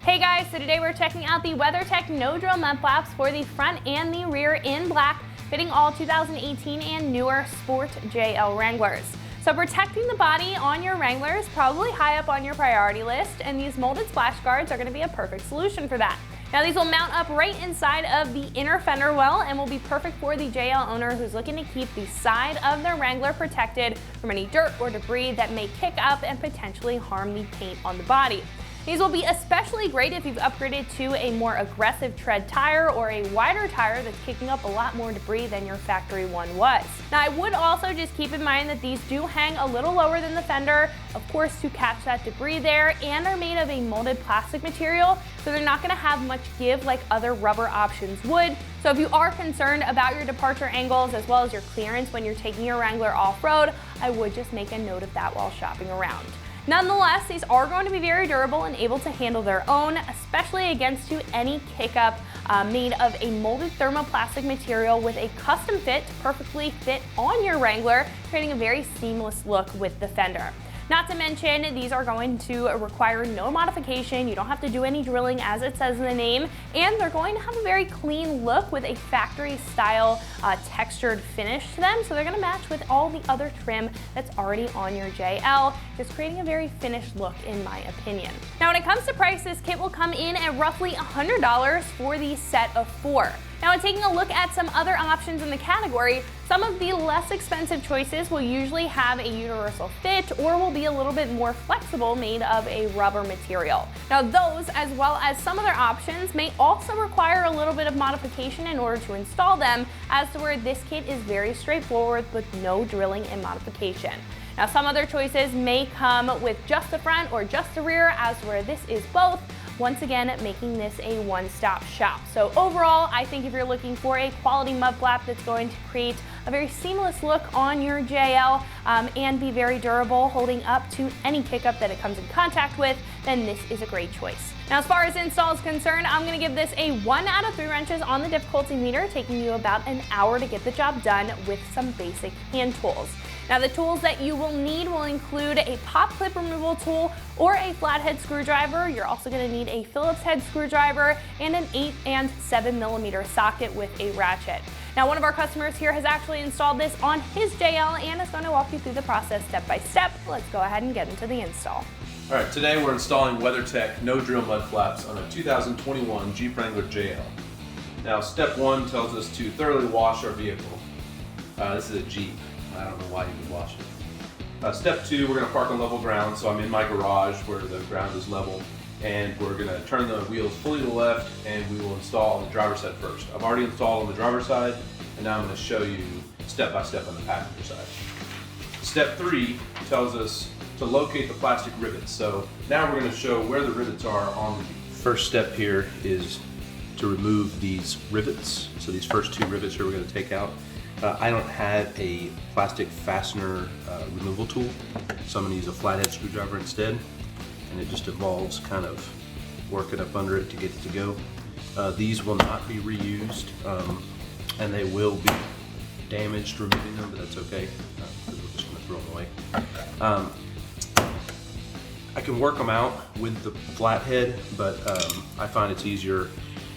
Hey guys, so today we're checking out the WeatherTech No Drill mud flaps for the front and the rear in black, fitting all 2018 and newer Sport JL Wranglers. So protecting the body on your Wrangler is probably high up on your priority list, and these molded splash guards are going to be a perfect solution for that. Now these will mount up right inside of the inner fender well and will be perfect for the JL owner who's looking to keep the side of their Wrangler protected from any dirt or debris that may kick up and potentially harm the paint on the body. These will be especially great if you've upgraded to a more aggressive tread tire or a wider tire that's kicking up a lot more debris than your factory one was. Now I would also just keep in mind that these do hang a little lower than the fender, of course to catch that debris there, and they're made of a molded plastic material, so they're not going to have much give like other rubber options would. So if you are concerned about your departure angles as well as your clearance when you're taking your Wrangler off-road, I would just make a note of that while shopping around. Nonetheless, these are going to be very durable and able to handle their own, especially against any kick-up made of a molded thermoplastic material with a custom fit to perfectly fit on your Wrangler, creating a very seamless look with the fender. Not to mention, these are going to require no modification. You don't have to do any drilling as it says in the name, and they're going to have a very clean look with a factory style textured finish to them. So they're gonna match with all the other trim that's already on your JL, just creating a very finished look in my opinion. Now when it comes to price, this kit will come in at roughly $100 for the set of 4. Now, in taking a look at some other options in the category, some of the less expensive choices will usually have a universal fit or will be a little bit more flexible, made of a rubber material. Now, those, as well as some other options, may also require a little bit of modification in order to install them, as to where this kit is very straightforward with no drilling and modification. Now, some other choices may come with just the front or just the rear, as where this is both, once again making this a one-stop shop. So overall, I think if you're looking for a quality mud flap that's going to create a very seamless look on your JL and be very durable, holding up to any kick-up that it comes in contact with, then this is a great choice. Now, as far as install is concerned, I'm gonna give this a 1 out of 3 wrenches on the difficulty meter, taking you about an hour to get the job done with some basic hand tools. Now, the tools that you will need will include a pop clip removal tool or a flathead screwdriver. You're also going to need a Phillips head screwdriver and an 8 and 7mm socket with a ratchet. Now, one of our customers here has actually installed this on his JL and is going to walk you through the process step by step. Let's go ahead and get into the install. All right, today we're installing WeatherTech No Drill mud flaps on a 2021 Jeep Wrangler JL. Now, step 1 tells us to thoroughly wash our vehicle. This is a Jeep. I don't know why you would wash it. Step 2, we're going to park on level ground, so I'm in my garage where the ground is level, and we're going to turn the wheels fully to the left, and we will install on the driver's side first. I've already installed on the driver's side, and now I'm going to show you step by step on the passenger side. Step 3 tells us to locate the plastic rivets, so now we're going to show where the rivets are on the Jeep. First step here is to remove these rivets. So these first 2 rivets here we're going to take out. I don't have a plastic fastener removal tool, so I'm going to use a flathead screwdriver instead, and it just involves kind of working up under it to get it to go. These will not be reused, and they will be damaged removing them, but that's okay, because we're just going to throw them away. I can work them out with the flathead, but I find it's easier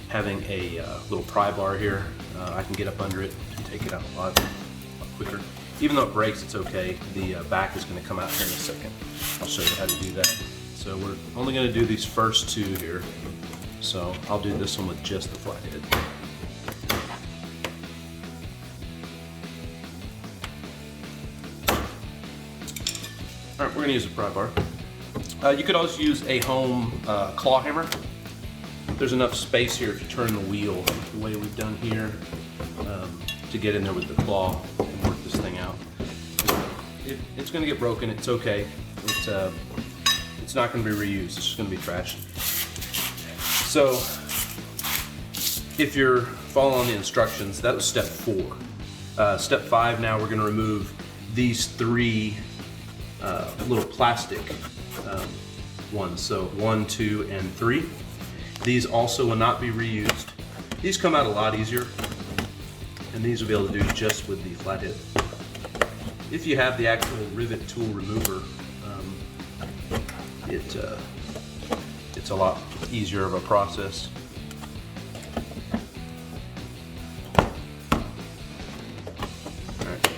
having a little pry bar here. I can get up under it and take it out a lot quicker. Even though it breaks, it's okay. The back is going to come out here in a second. I'll show you how to do that. So we're only going to do these first 2 here. So I'll do this one with just the flathead. All right, we're going to use a pry bar. You could also use a home claw hammer. There's enough space here if you turn the wheel the way we've done here to get in there with the claw and work this thing out. It's going to get broken. It's okay. It's not going to be reused. It's just going to be trashed. So if you're following the instructions, that was step 4. Step 5, now we're going to remove these 3 little plastic ones. So 1, 2, and 3. These also will not be reused. These come out a lot easier, and these will be able to do just with the flathead. If you have the actual rivet tool remover, it it's a lot easier of a process. Alright.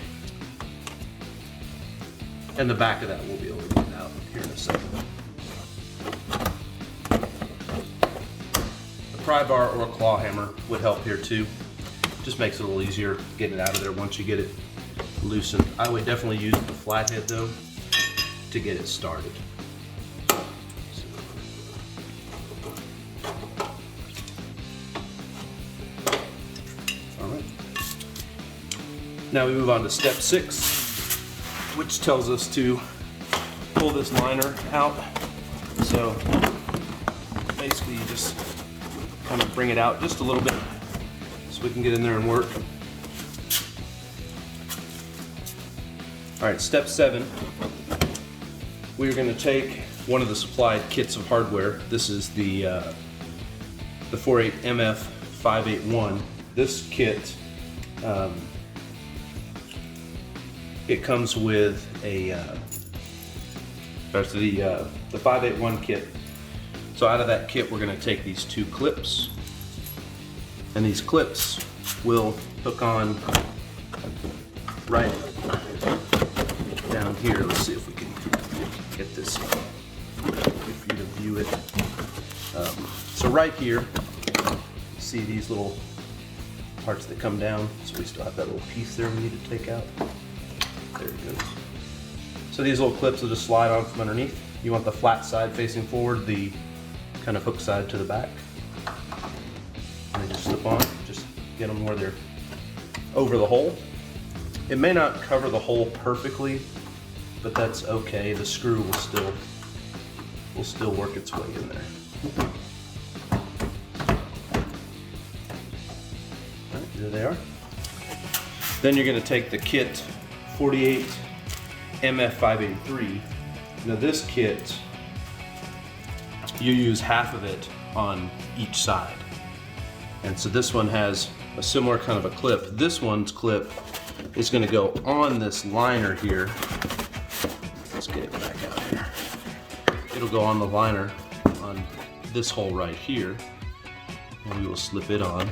And the back of that we'll be able to get out here in a second. A pry bar or a claw hammer would help here too. Just makes it a little easier getting it out of there once you get it loosened. I would definitely use the flathead though to get it started. Alright. Now we move on to step 6, which tells us to pull this liner out. So basically you just kind of bring it out just a little bit so we can get in there and work. Alright, step 7. We're going to take one of the supplied kits of hardware. This is the 48 MF 581. This kit, it comes with a the 581 kit. So out of that kit, we're going to take these 2 clips, and these clips will hook on right down here. Let's see if we can get this for you to view it. So right here, you see these little parts that come down. So we still have that little piece there we need to take out. There it goes. So these little clips will just slide on from underneath. You want the flat side facing forward, the kind of hook side to the back. And they just slip on, just get them where they're over the hole. It may not cover the hole perfectly, but that's okay. The screw will still work its way in there. Right, there they are. Then you're going to take the kit 48 MF 583. Now this kit, you use half of it on each side. And so this one has a similar kind of a clip. This one's clip is going to go on this liner here. Let's get it back out here. It'll go on the liner on this hole right here, and we will slip it on.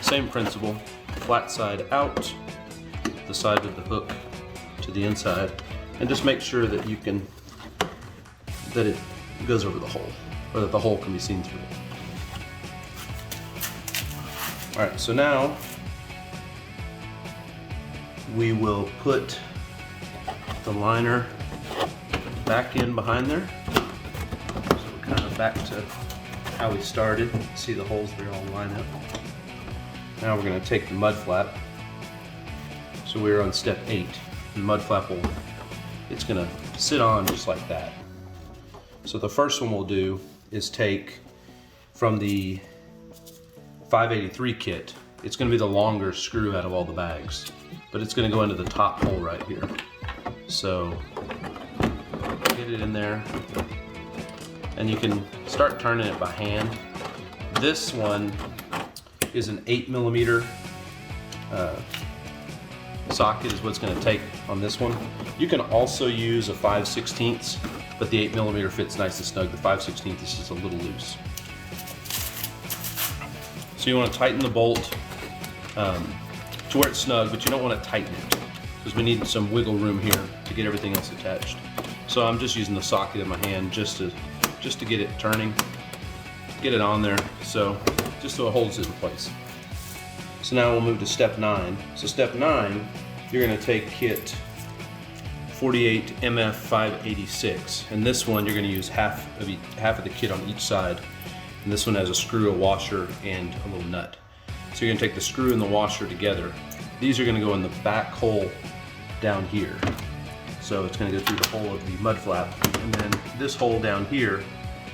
Same principle, flat side out, the side with the hook to the inside, and just make sure that that it goes over the hole, or that the hole can be seen through it. All right, so now we will put the liner back in behind there. So we're kind of back to how we started. See the holes there all line up. Now we're going to take the mud flap. So we're on step 8. The mud flap it's going to sit on just like that. So the first one we'll do is take from the 583 kit. It's going to be the longer screw out of all the bags, but it's going to go into the top hole right here. So get it in there, and you can start turning it by hand. This one is an 8mm socket is what it's going to take on this one. You can also use a 5/16, but the 8mm fits nice and snug. The 5/16 is just a little loose. So you want to tighten the bolt to where it's snug, but you don't want to tighten it because we need some wiggle room here to get everything else attached. So I'm just using the socket in my hand just to get it turning, get it on there, so just so it holds it in place. So now we'll move to step 9. So step 9, you're going to take kit 48 MF 586, and this one you're going to use half of the kit on each side. And this one has a screw, a washer, and a little nut. So you're going to take the screw and the washer together. These are going to go in the back hole down here. So it's going to go through the hole of the mud flap, and then this hole down here,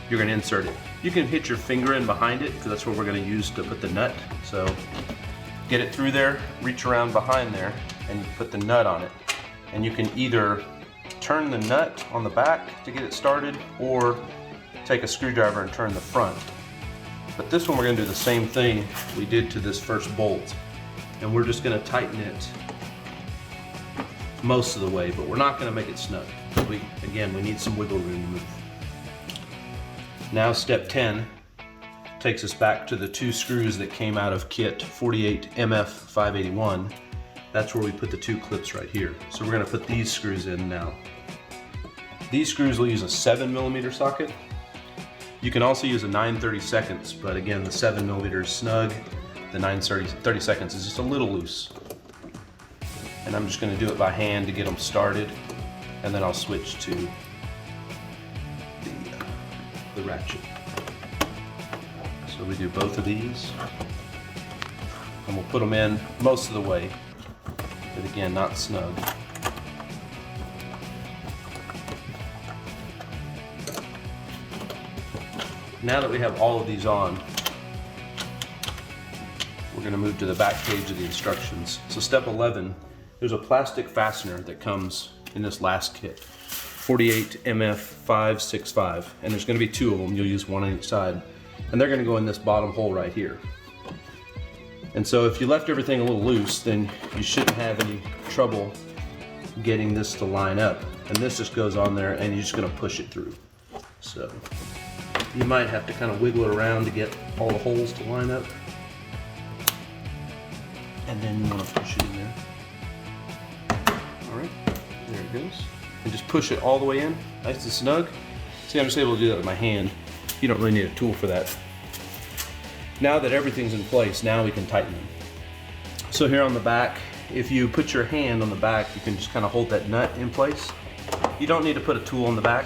you're going to insert it. You can hit your finger in behind it because that's what we're going to use to put the nut. So get it through there, reach around behind there, and you put the nut on it. And you can either turn the nut on the back to get it started, or take a screwdriver and turn the front. But this one we're going to do the same thing we did to this first bolt, and we're just going to tighten it most of the way, but we're not going to make it snug. We need some wiggle room to move. Now step 10 takes us back to the 2 screws that came out of kit 48 MF 581. That's where we put the 2 clips right here. So we're going to put these screws in now. These screws will use a 7mm socket. You can also use a 9/32, but again, the 7mm is snug. The 9/32 is just a little loose. And I'm just going to do it by hand to get them started, and then I'll switch to the ratchet. So we do both of these, and we'll put them in most of the way, but again, not snug. Now that we have all of these on, we're going to move to the back page of the instructions. So step 11, there's a plastic fastener that comes in this last kit, 48 MF 565, and there's going to be 2 of them. You'll use one on each side, and they're going to go in this bottom hole right here. And so if you left everything a little loose, then you shouldn't have any trouble getting this to line up. And this just goes on there, and you're just going to push it through. So you might have to kind of wiggle it around to get all the holes to line up. And then you want to push it in there. All right, there it goes. And just push it all the way in, nice and snug. See, I'm just able to do that with my hand. You don't really need a tool for that. Now that everything's in place, now we can tighten them. So here on the back, if you put your hand on the back, you can just kind of hold that nut in place. You don't need to put a tool on the back.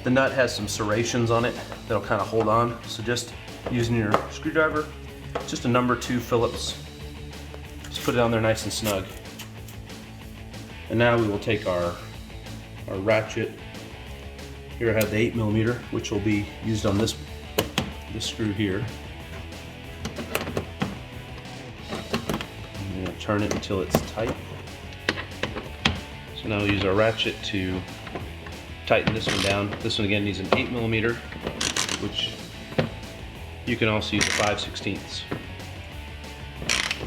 The nut has some serrations on it that'll kind of hold on. So just using your screwdriver, just a number 2 Phillips, just put it on there nice and snug. And now we will take our ratchet. Here I have the 8mm, which will be used on this screw here. I'm going to turn it until it's tight. So now we'll use our ratchet to tighten this one down. This one again needs an 8mm, which you can also use a 5/16.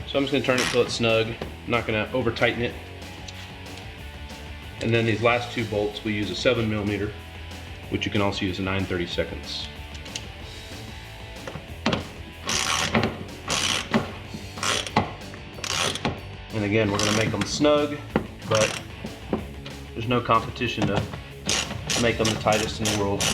So I'm just going to turn it until it's snug. I'm not going to over tighten it. And then these last 2 bolts, we use a 7mm, which you can also use a 9/32. And again, we're going to make them snug, but there's no competition to make them the tightest in the world.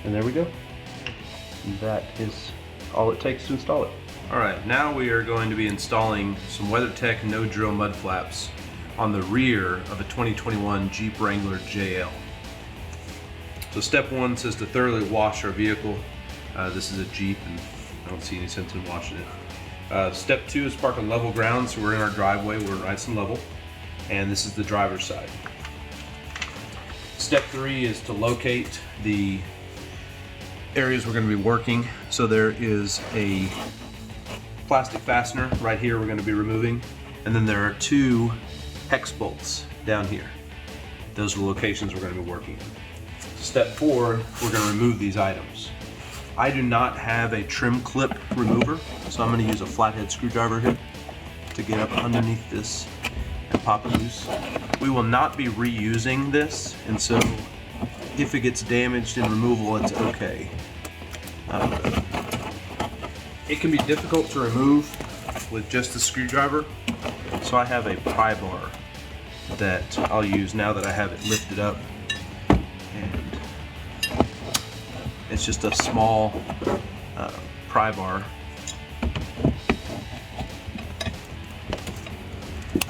And there we go. And that is all it takes to install it. All right, now we are going to be installing some WeatherTech no-drill mud flaps on the rear of a 2021 Jeep Wrangler JL. So step 1 says to thoroughly wash our vehicle. This is a Jeep, and I don't see any sense in washing it. Step 2 is park on level ground, so we're in our driveway, we're nice and level, and this is the driver's side. Step 3 is to locate the areas we're going to be working. So there is a plastic fastener right here we're going to be removing, and then there are 2 hex bolts down here. Those are the locations we're going to be working in. Step 4, we're going to remove these items. I do not have a trim clip remover, so I'm going to use a flathead screwdriver here to get up underneath this and pop it loose. We will not be reusing this, and so if it gets damaged in removal, it's okay. It can be difficult to remove with just a screwdriver, so I have a pry bar that I'll use now that I have it lifted up. And it's just a small pry bar.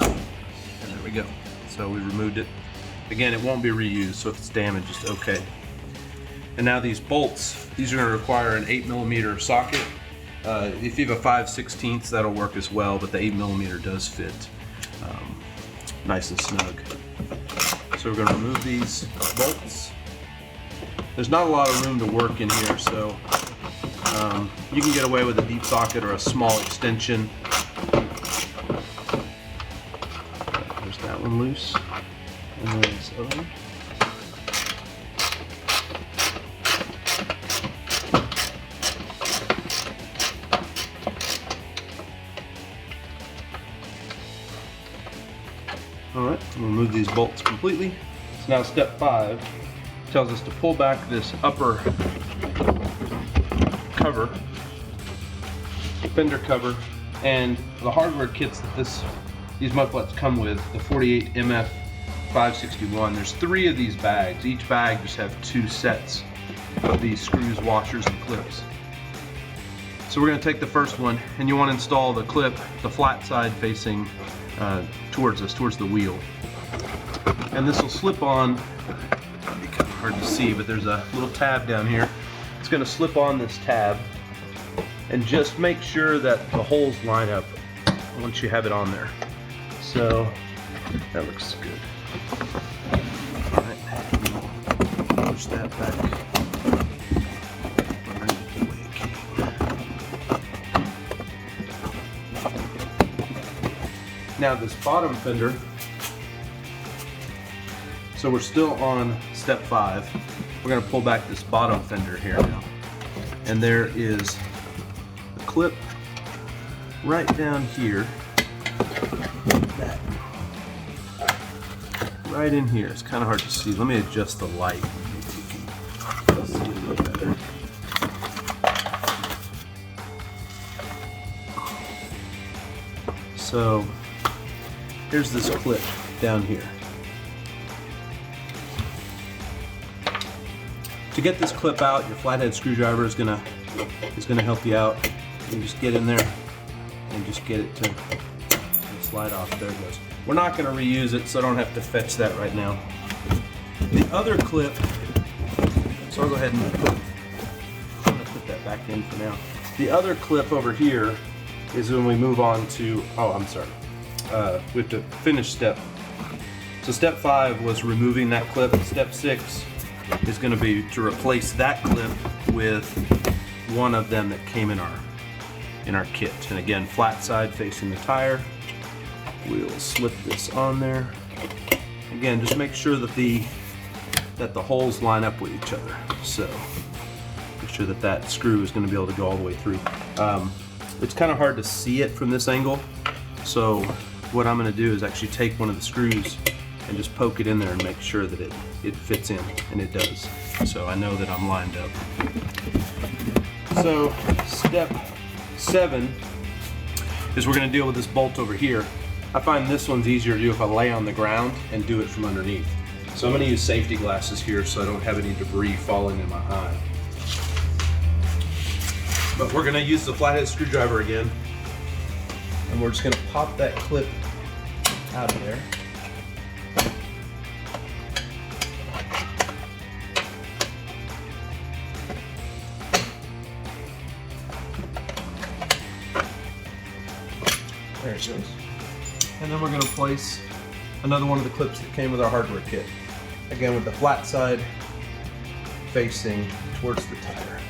And there we go. So we removed it. Again, it won't be reused, so if it's damaged, it's okay. And now these bolts, these are going to require an 8mm socket. If you have a 5/16, that'll work as well, but the 8mm does fit nice and snug. So we're going to remove these bolts. There's not a lot of room to work in here, so you can get away with a deep socket or a small extension. There's that one loose. And then this other one. All right, we'll remove these bolts completely. So now step 5 tells us to pull back this upper cover, fender cover, and the hardware kits that these mud flaps come with, the 48 MF 561, there's 3 of these bags. Each bag just have 2 sets of these screws, washers, and clips. So we're going to take the first one, and you want to install the clip, the flat side facing towards the wheel. And this will slip on, it'll be kind of hard to see, but there's a little tab down here. It's going to slip on this tab, and just make sure that the holes line up once you have it on there. So that looks good. All right, push that back. Now this bottom fender, so we're still on step 5. We're going to pull back this bottom fender here now. And there is a clip right down here. Right in here. It's kind of hard to see. Let me adjust the light. Maybe you can see a little better. So here's this clip down here. To get this clip out, your flathead screwdriver is gonna help you out. You just get in there and just get it to slide off. There it goes. We're not gonna reuse it, so I don't have to fetch that right now. The other clip, so I'll go ahead and put that back in for now. The other clip over here is when we move on to, oh, I'm sorry. We have to finish step. So step 5 was removing that clip. Step 6 is going to be to replace that clip with one of them that came in our kit. And again, flat side facing the tire. We'll slip this on there. Again, just make sure that the holes line up with each other. So make sure that screw is going to be able to go all the way through. It's kind of hard to see it from this angle, so what I'm going to do is actually take one of the screws and just poke it in there and make sure that it fits in, and it does. So I know that I'm lined up. So step 7 is we're going to deal with this bolt over here. I find this one's easier to do if I lay on the ground and do it from underneath. So I'm going to use safety glasses here so I don't have any debris falling in my eye. But we're going to use the flathead screwdriver again, and we're just going to pop that clip out of there. There it goes. And then we're going to place another one of the clips that came with our hardware kit. Again, with the flat side facing towards the tire.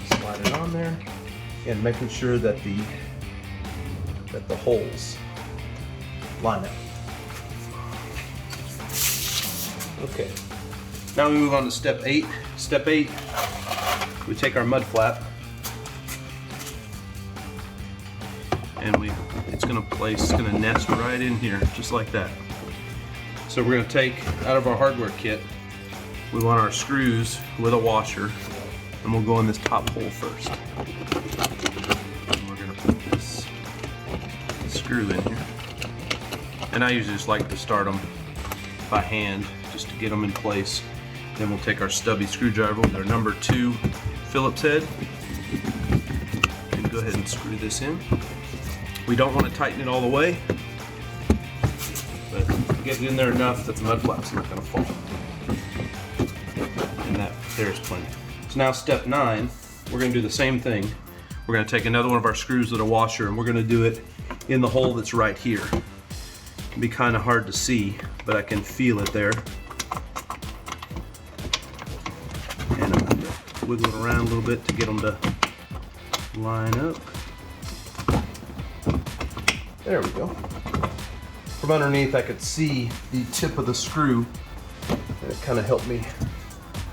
Slide it on there, and making sure that the holes line up. Okay. Now we move on to step 8. Step 8, we take our mud flap, and it's gonna nest right in here, just like that. So we're gonna take out of our hardware kit, we want our screws with a washer, and we'll go in this top hole first. And we're gonna put this screw in here. And I usually just like to start them by hand, just to get them in place. Then we'll take our stubby screwdriver with our number 2 Phillips head, and go ahead and screw this in. We don't want to tighten it all the way, but get it in there enough that the mud flap's not going to fall. And there's plenty. So now step 9, we're going to do the same thing. We're going to take another one of our screws with a washer, and we're going to do it in the hole that's right here. It can be kind of hard to see, but I can feel it there. And I'm going to wiggle it around a little bit to get them to line up. There we go. From underneath I could see the tip of the screw, and it kind of helped me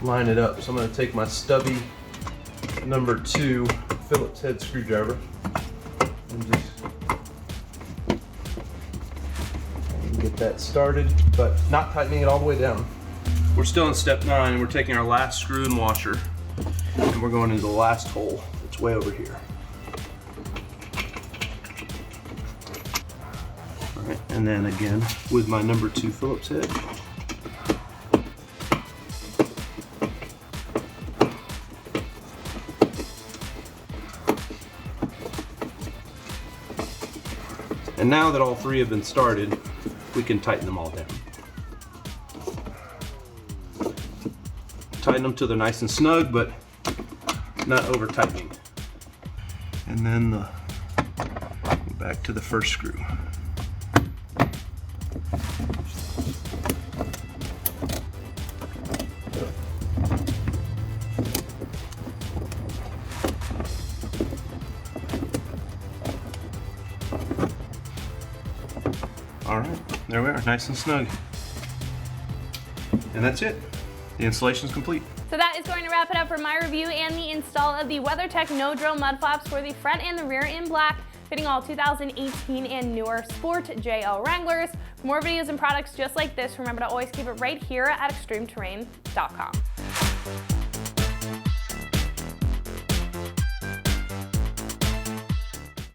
line it up. So I'm going to take my stubby number 2 Phillips head screwdriver and just that started, but not tightening it all the way down. We're still in step 9, and we're taking our last screw and washer, and we're going into the last hole. It's way over here. All right, and then again with my number 2 Phillips head. And now that all 3 have been started, we can tighten them all down. Tighten them till they're nice and snug, but not over tightening. And then back to the first screw. All right, there we are, nice and snug. And that's it. The installation is complete. So that is going to wrap it up for my review and the install of the WeatherTech No Drill mud flaps for the front and the rear in black, fitting all 2018 and newer Sport JL Wranglers. For more videos and products just like this, remember to always keep it right here at extremeterrain.com.